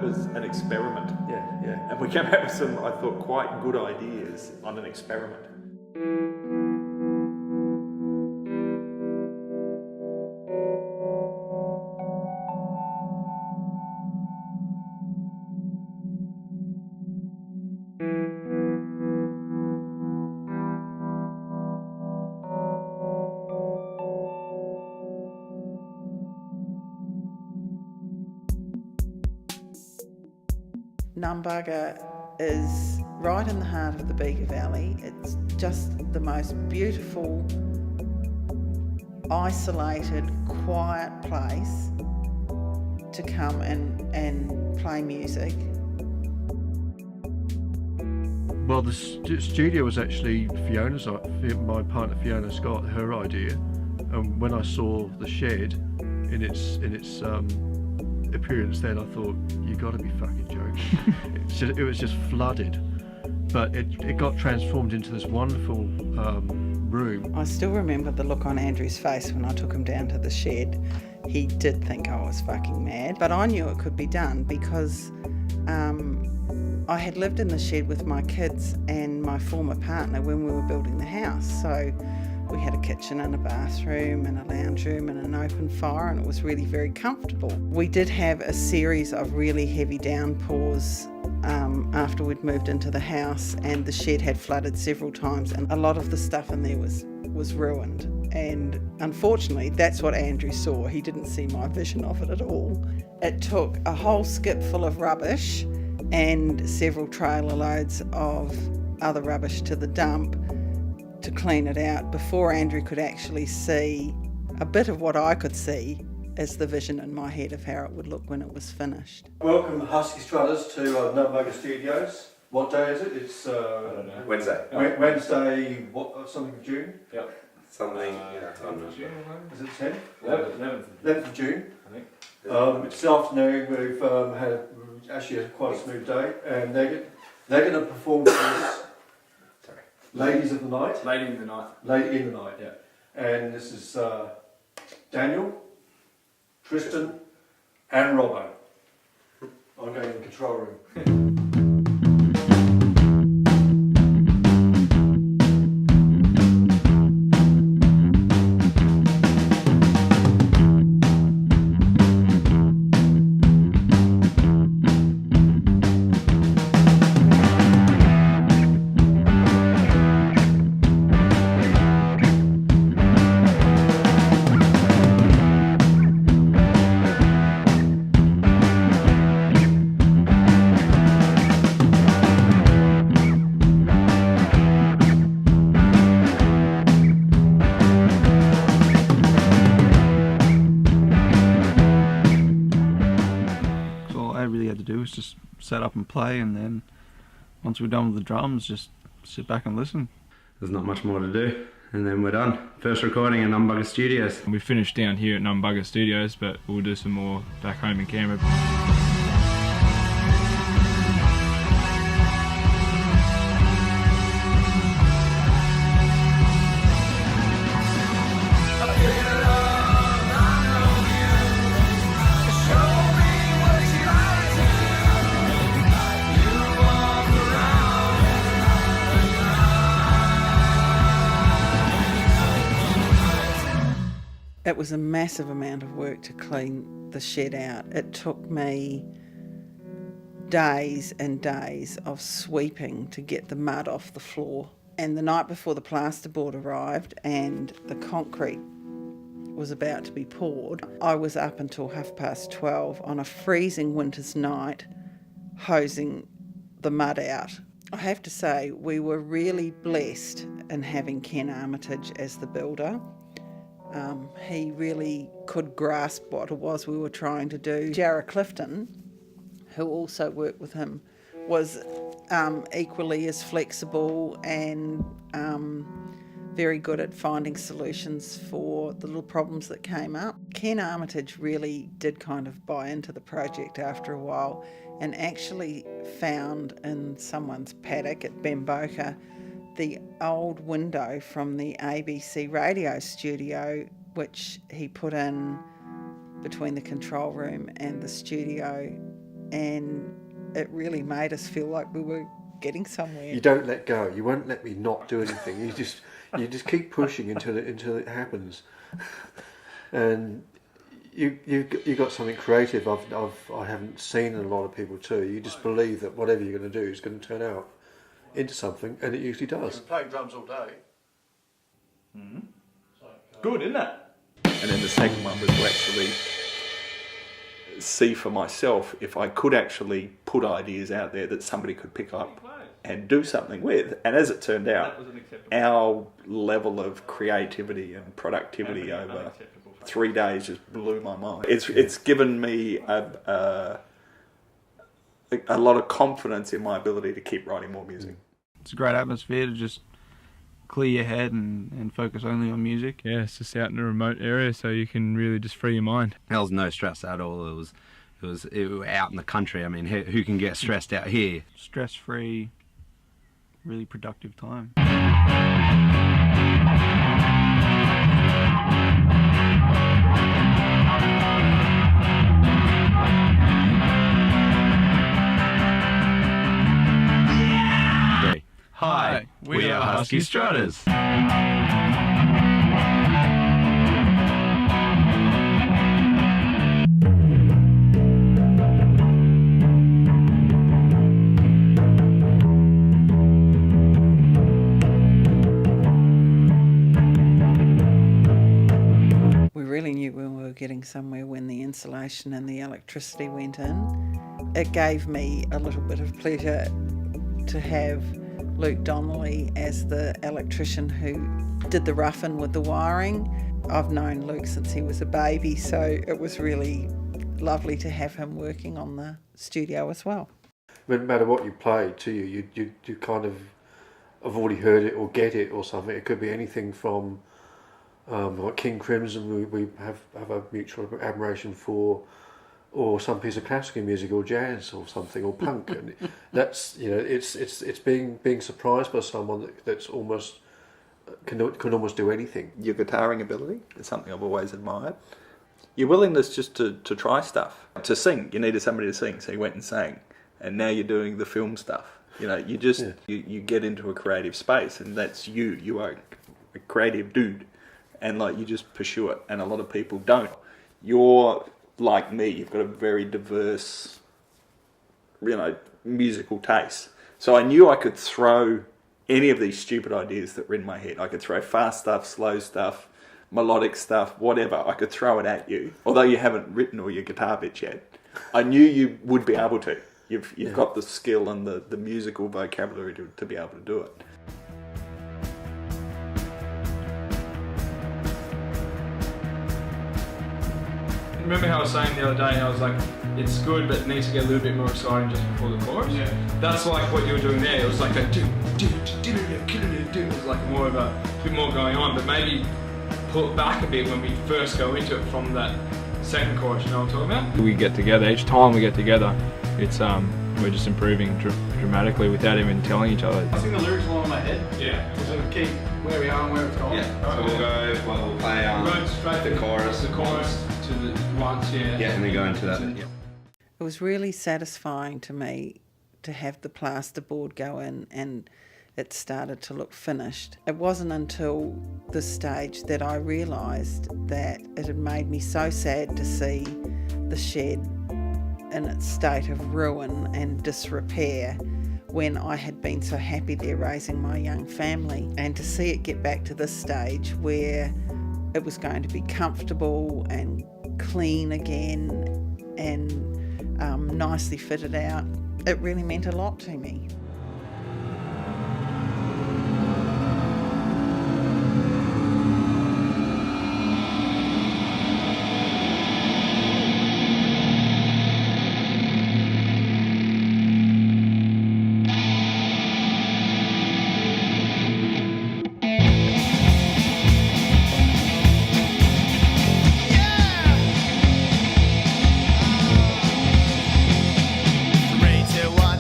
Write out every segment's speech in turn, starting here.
was an experiment. Yeah. And we came out with some, I thought, quite good ideas on an experiment. Numbugga is right in the heart of the Bega Valley. It's just the most beautiful, isolated, quiet place to come and play music. Well, the studio was actually Fiona's, my partner Fiona Scott, her idea. And when I saw the shed in its appearance then, I thought, you got to be fucking joking. It was just flooded, but it got transformed into this wonderful room. I still remember the look on Andrew's face when I took him down to the shed. He did think I was fucking mad, but I knew it could be done because I had lived in the shed with my kids and my former partner when we were building the house. So we had a kitchen and a bathroom and a lounge room and an open fire, and it was really very comfortable. We did have a series of really heavy downpours after we'd moved into the house, and the shed had flooded several times, and a lot of the stuff in there was ruined. And unfortunately, that's what Andrew saw. He didn't see my vision of it at all. It took a whole skip full of rubbish and several trailer loads of other rubbish to the dump to clean it out before Andrew could actually see a bit of what I could see as the vision in my head of how it would look when it was finished. Welcome, Husky Strutters, to NumbuggaStudios. What day is it? It's I don't know. Wednesday. Wednesday, something of June? Yep. Something, yeah, I'm not sure. Is it 10? 11th of June. I think. This afternoon we've had actually quite a smooth day, and they're going to perform for us. Ladies of the Night. Lady in the Night. Lady in the Night, yeah. And this is Daniel, Tristan, and Robbo. I'm going in the control room. To do is just set up and play, and then once we're done with the drums, just sit back and listen. There's not much more to do, and then we're done. First recording in NumbuggaStudios. We finished down here at NumbuggaStudios, but we'll do some more back home in Canberra. It was a massive amount of work to clean the shed out. It took me days and days of sweeping to get the mud off the floor. And the night before the plasterboard arrived and the concrete was about to be poured, I was up until 12:30 on a freezing winter's night hosing the mud out. I have to say, we were really blessed in having Ken Armitage as the builder. He really could grasp what it was we were trying to do. Jarrah Clifton, who also worked with him, was equally as flexible and very good at finding solutions for the little problems that came up. Ken Armitage really did kind of buy into the project after a while, and actually found in someone's paddock at Bamboka the old window from the ABC radio studio, which he put in between the control room and the studio and it really made us feel like we were getting somewhere. You don't let go. You won't let me not do anything. You just keep pushing until it happens. And you got something creative I haven't seen in a lot of people too. You just believe that whatever you're going to do is going to turn out into something, and it usually does. I've been playing drums all day. Good, isn't it? And then the second one was to actually see for myself if I could actually put ideas out there that somebody could pick up and do something with. And as it turned out, our level of creativity and productivity over 3 days just blew my mind. It's given me a lot of confidence in my ability to keep writing more music. It's a great atmosphere to just clear your head and focus only on music. Yeah, it's just out in a remote area, so you can really just free your mind. There was no stress at all. It was out in the country. I mean, who can get stressed out here? Stress-free, really productive time. Hi, we are Husky Strutters. We really knew we were getting somewhere when the insulation and the electricity went in. It gave me a little bit of pleasure to have Luke Donnelly as the electrician who did the rough-in with the wiring. I've known Luke since he was a baby, so it was really lovely to have him working on the studio as well. No matter what you play to you kind of have already heard it or get it or something. It could be anything from like King Crimson, we have a mutual admiration for, or some piece of classical music or jazz or something or punk, and that's, you know, it's being surprised by someone that's almost can almost do anything. Your guitaring ability is something I've always admired. Your willingness just to try stuff. To sing, you needed somebody to sing, so you went and sang, and now you're doing the film stuff. You know, you just you get into a creative space, and that's you. You are a creative dude, and like you just pursue it. And a lot of people don't. You're like me. You've got a very diverse, you know, musical taste. So I knew I could throw any of these stupid ideas that were in my head. I could throw fast stuff, slow stuff, melodic stuff, whatever. I could throw it at you. Although you haven't written all your guitar bits yet, I knew you would be able to. You've got the skill and the musical vocabulary to be able to do it. Remember how I was saying the other day, I was like, it's good, but it needs to get a little bit more exciting just before the chorus. Yeah. That's like what you were doing there. It was like a it was like more of a bit more going on, but maybe pull it back a bit when we first go into it from that second chorus. You know what I'm talking about? We get together. Each time we get together, it's we're just improving dramatically without even telling each other. I think the lyrics along in my head. Yeah. To sort of keep where we are and where it's going. Yeah. So we'll play the chorus. The chorus to the once, yeah. Yeah, and then go into that. Yeah. It was really satisfying to me to have the plasterboard go in and it started to look finished. It wasn't until this stage that I realised that it had made me so sad to see the shed in its state of ruin and disrepair when I had been so happy there raising my young family, and to see it get back to this stage where it was going to be comfortable and clean again and nicely fitted out, it really meant a lot to me.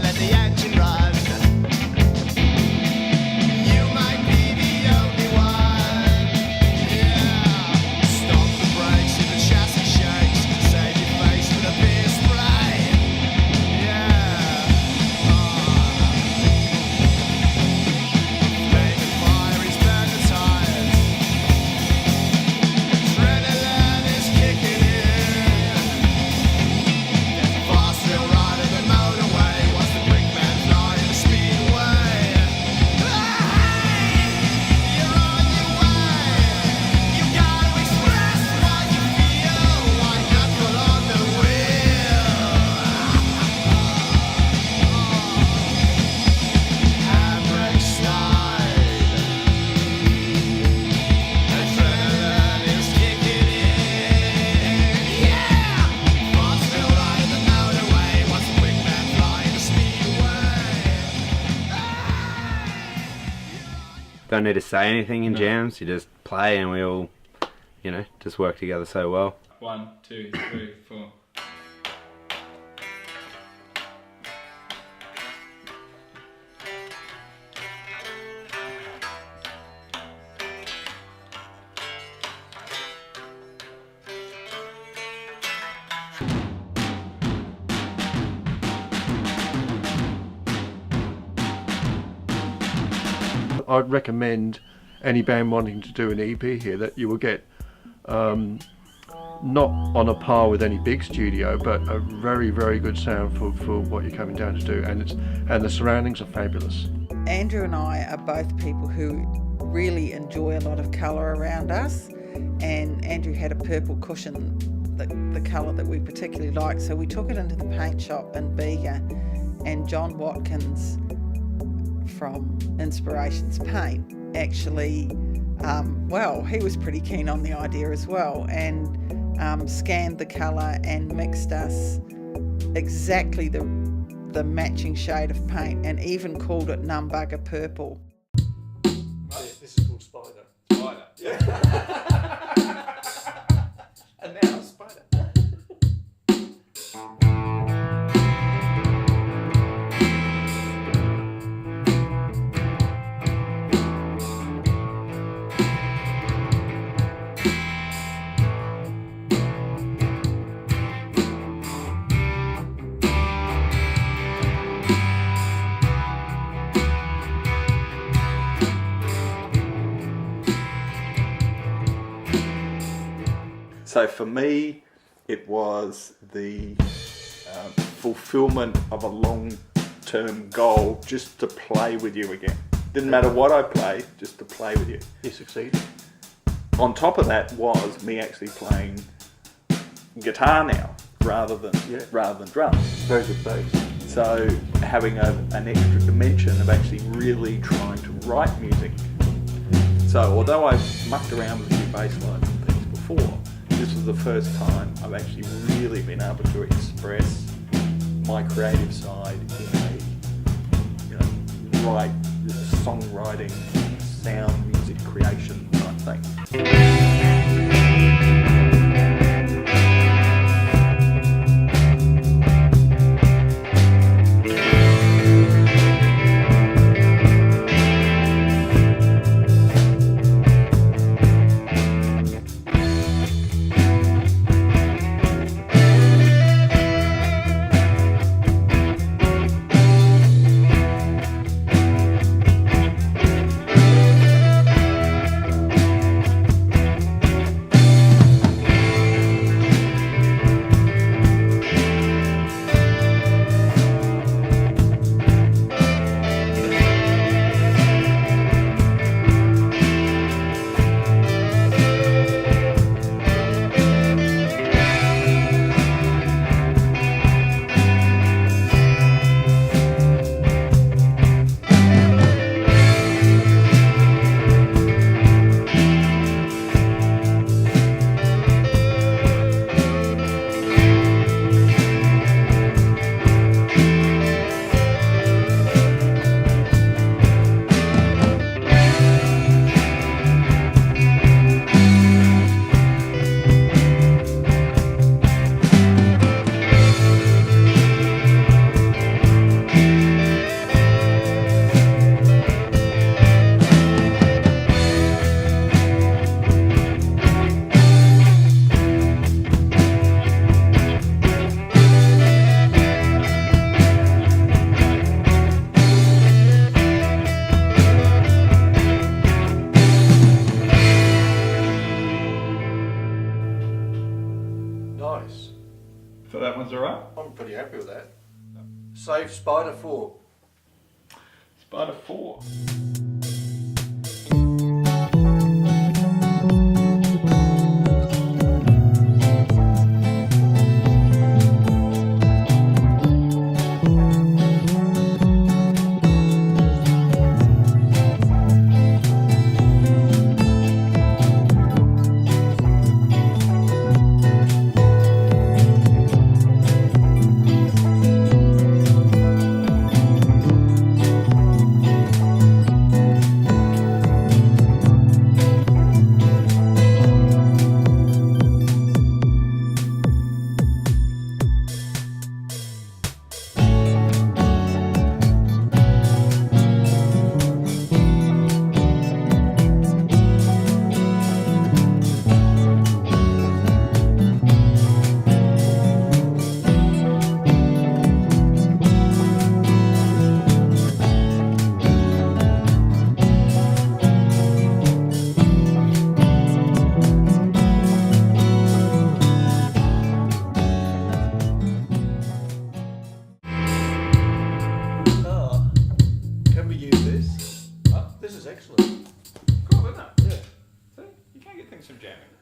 Let the engine run. don't need to say anything in jams. You just play, and we all, you know, just work together so well. 1, 2, 3, 4. I'd recommend any band wanting to do an EP here that you will get not on a par with any big studio, but a very, very good sound for what you're coming down to do, and the surroundings are fabulous. Andrew and I are both people who really enjoy a lot of colour around us, and Andrew had a purple cushion, the colour that we particularly liked, so we took it into the paint shop in Bega, and John Watkins from Inspirations Paint actually, he was pretty keen on the idea as well, and scanned the colour and mixed us exactly the matching shade of paint, and even called it Numbugga Purple. This is called Spider. Spider. Yeah. And now Spider. So for me, it was the fulfillment of a long-term goal, just to play with you again. Didn't matter what I played, just to play with you. You succeeded. On top of that was me actually playing guitar now, rather than drums. Very good bass. So having an extra dimension of actually really trying to write music. So although I've mucked around with a few bass lines and things before, this was the first time I've actually really been able to express my creative side in a right songwriting, sound music creation type thing. Nice. So that one's alright? I'm pretty happy with that. Save Spider 4. Spider 4. some jamming.